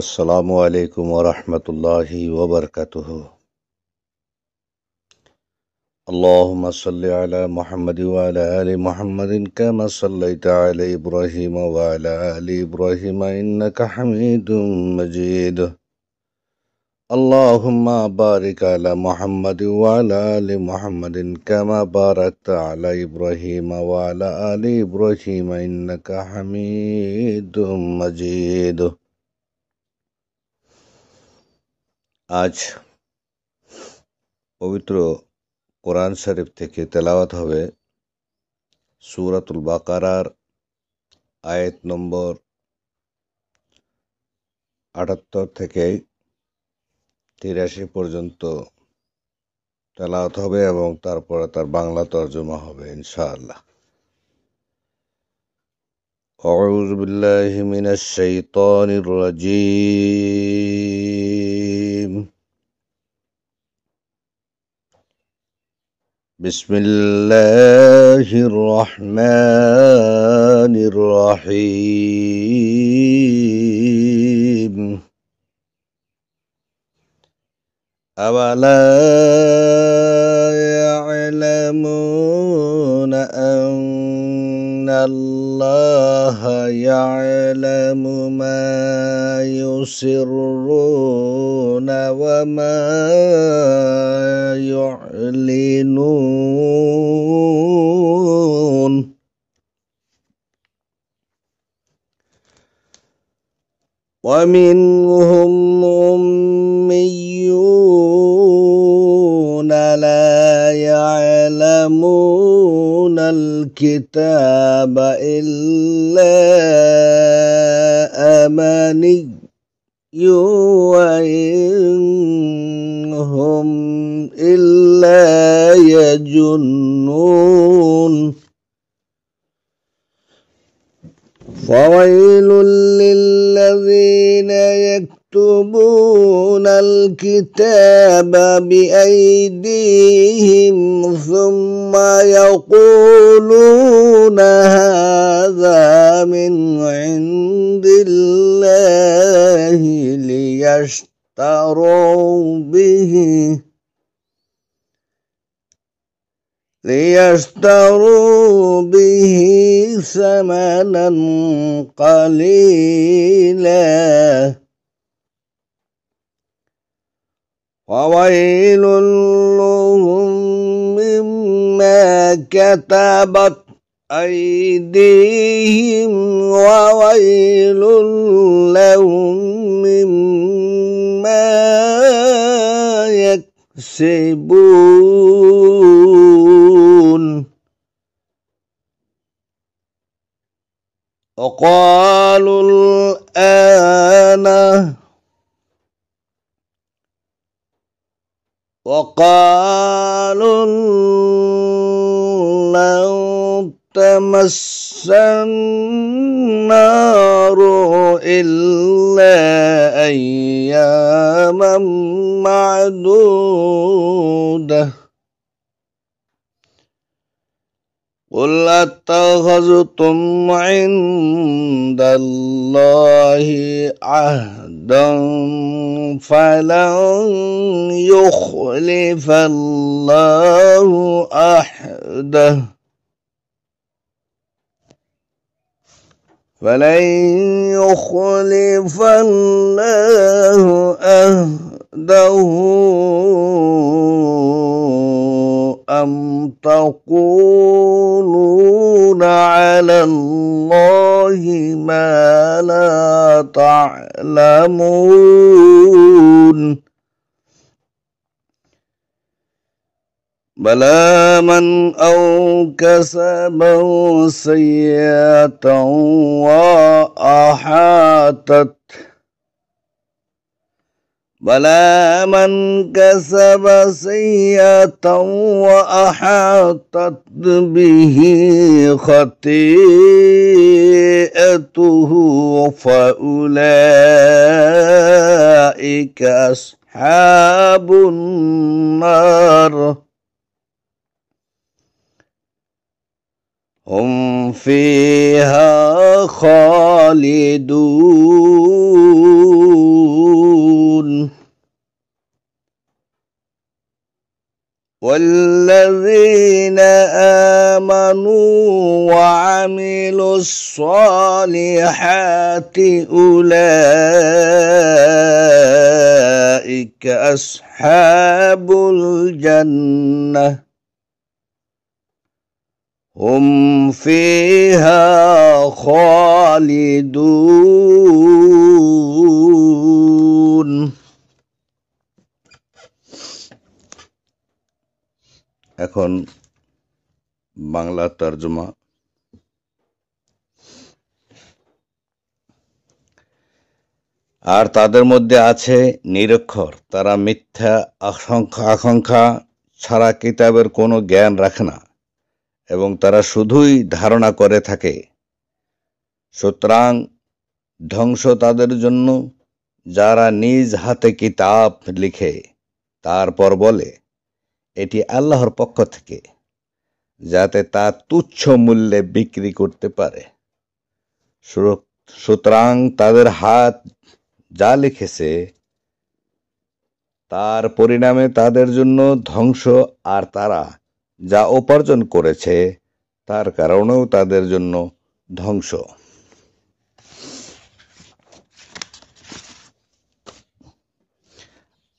अस्सलामु अलैकुम वरहमतुल्लाहि वबरकातुहु। अल्लाहुम्मा सल्लि अला मुहम्मद व अला आलि मुहम्मदिन कमा सल्लैता अला इब्राहीम व अला आलि इब्राहीम इन्नका हमीदुम मजीद। अल्लाहुम्मा बारिक अला मुहम्मद व अला आलि मुहम्मदिन कमा बारकता अला इब्राहीम व अला आलि इब्राहीम इन्नका हमीदुम मजीद। आज पवित्र কোরআন শরীফ থেকে তেলাওয়াত হবে সূরাতুল বাকারার আয়াত নম্বর ৭৮ থেকে ৮৩ পর্যন্ত তেলাওয়াত হবে এবং তারপরে তার বাংলা তরজমা হবে ইনশাআল্লাহ। আউযু বিল্লাহি মিনাশ শাইতানির রাজীম। بسم الله الرحمن الرحيم. أولا يعلمون أن الله يعلم ما يسرون وما يعلنون. ومنهم أميون لا يعلمون الكتاب إلا أماني وإن هم إلا يجنون. فويل للذين يكتبون الكتاب بأيديهم ثم يقولون هذا من عند الله ليشتروا به ثمنا قليلا. وويل لهم مما كتبت أيديهم وويل لهم مما يكسبون. وقالوا الآن لن تمسنا النار إلا أياما معدودة. قل أتخذتم عند الله عهدا فلن يخلف الله عهده أم تقولون على الله ما لا تعلمون. بلى من كسب سيئة وأحاطت به خطيئته فأولئك أصحاب النار هم فيها خالدون. والذين آمنوا وعملوا الصالحات أولئك أصحاب الجنة هم فيها خالدون। এখন বাংলা তরজমা। আর তাদের মধ্যে আছে নিরক্ষর, তারা মিথ্যা আকাঙ্ক্ষা ছাড়া কিতাবের কোনো জ্ঞান রাখে না এবং তারা শুধুই ধারণা করে থাকে। সুতরাং ধ্বংস তাদের জন্য যারা নিজ হাতে কিতাব লিখে তারপর বলে এটি আল্লাহর পক্ষ থেকে, যাতে তা তুচ্ছ মূল্যে বিক্রি করতে পারে। সুতরাং তাদের হাত যা লিখেছে তার পরিণামে তাদের জন্য ধ্বংস, আর তারা যা উপার্জন করেছে তার কারণেও তাদের জন্য ধ্বংস।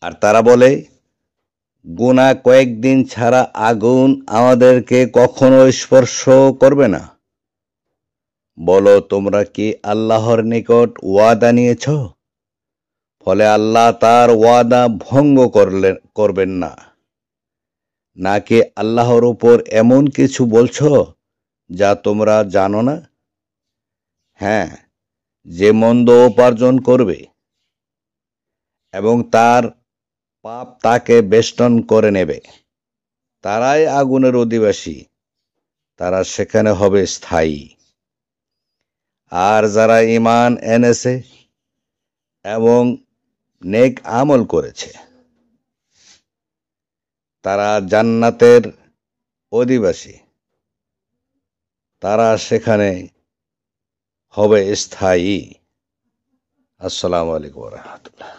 আর তারা বলে, গুনাহ কয়েকদিন ছাড়া আগুন আমাদেরকে কখনো স্পর্শ করবে না। বলো, তোমরা কি আল্লাহর নিকট ওয়াদা নিয়েছ? ফলে আল্লাহ তার ওয়াদা ভঙ্গ করবেন না। নাকি আল্লাহর উপর এমন কিছু বলছো যা তোমরা জানো না? হ্যাঁ, যে মন্দ উপার্জন করবে এবং তার পাপ তাকে বেষ্টন করে নেবে, তারাই আগুনের অধিবাসী, তারা সেখানে হবে স্থায়ী। আর যারা ঈমান এনেছে এবং নেক আমল করেছে তারা জান্নাতের অধিবাসী, তারা সেখানে হবে স্থায়ী। আসসালামু আলাইকুম ওয়া রাহমাতুল্লাহ।